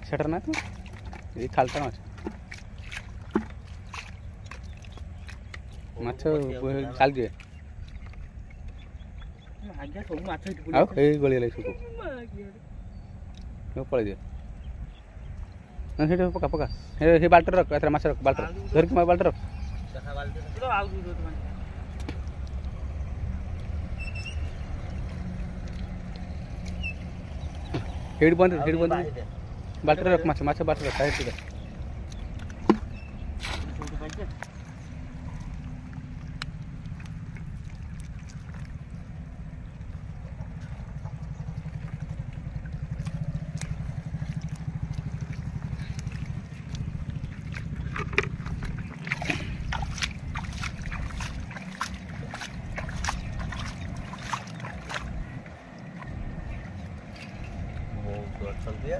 ସେଟା ନା ତ ଏଇ ଖାଲଟା ମାଛ ମାଛ ଚାଲିଯିବେ ଆଉ ଏଇ ଗଳିଗଲେ ସବୁ ପଳେଇଯିବେ ନା ସେଇଠି ପକା ପକା ସେ ବାଲ୍ଟିରେ ରଖ ଏଥର ମାଛ ରଖ ବାଲ୍ଟିରେ ଧରିକି ବାଲ୍ଟି ରଖ ସେଇଠି ବନ୍ଦ ବାଲ୍ଟିରେ ରଖ ମାଛ ମାଛ ବାଲ୍ଟିରେ ରଖ ସାଇଡ୍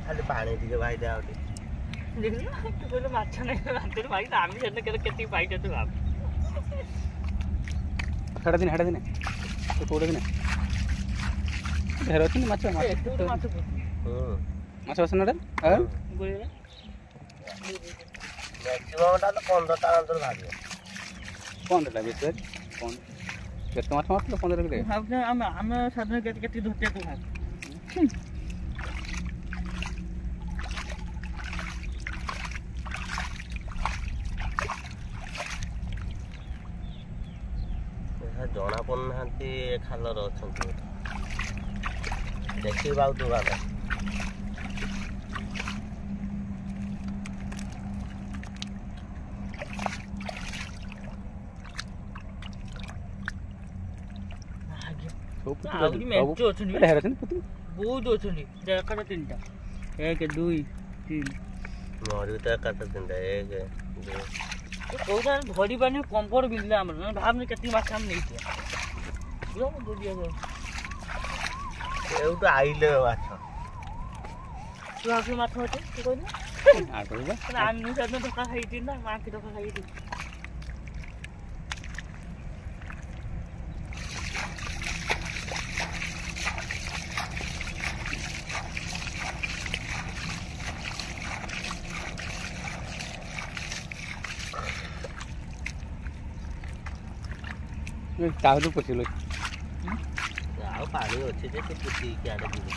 खाली पानी टिके भाई दे आउट देखिल तू कहले माछ नै रातिर भाई आमी जने केते पाइटे तू भाब हेडा दिन तो कोडे दिन हेर अछि माछ माछ माछ बसन रे गोळे मैक्सिमम टा तो 15 टा अंतर भागे 15 टा बेसर कोन केते माछ मारलो 15 के भाब हम साधारण केते धोते तू भाब जना पड़ना खालर अच्छा देखी बहुत भाग बहुत अच्छे एकाटा तीन टा 1 2 3 मोर भी तो एकाटा तीन टा 1 2 कौन धरी पानी कंपर मिलले हमर भाबने केती माछ हम नहीं थे जो दुनिया जो एउ तो आइले माछ तू आके माछ होते तू कहले आ करबा हम नहीं साधन धोखा खाइती ना माछ की धोखा खाइती ताहलु पछिलो आउ पानी अछि जे से पुती के आडे दिबे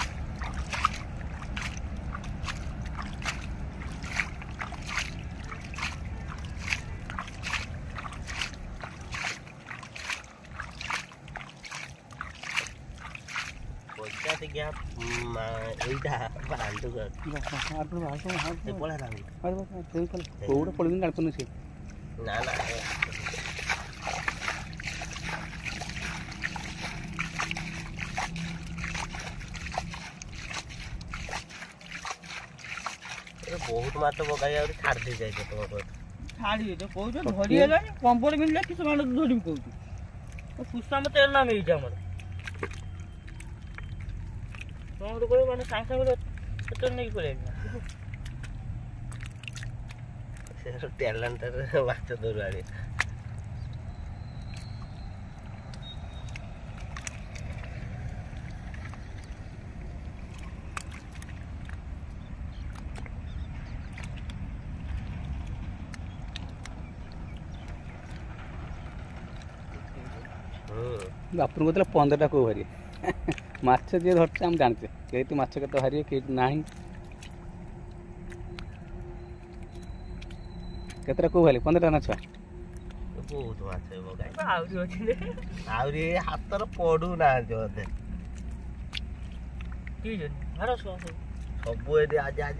पछा से गया एइटा बांधु कर आर पर भाषो हां से पळा रामी अरे बस तेल पल कोड पळिन गाड पन से ना ना बहुत मात्र पकाई आ छाड़ दे जाए तो छाड़ी तो कहू धरी हेला कंपर मिलले किस माने धरी कहू तो सुसा मते ना मिल जा हमर तो कोई माने सांसा बोले तो नहीं पड़े से टैलेंट माछ दौड़ाड़ी बापन को 15 टा को भारी माछ जे धरते हम जानते केती माछ के तो भारी के नाही केतरा को भाली 15 टा ना छा बहुत माछ है बगाई आउरी होथिले आउरी हातर पडू ना जोते की जन हरस सब सब ए आज आज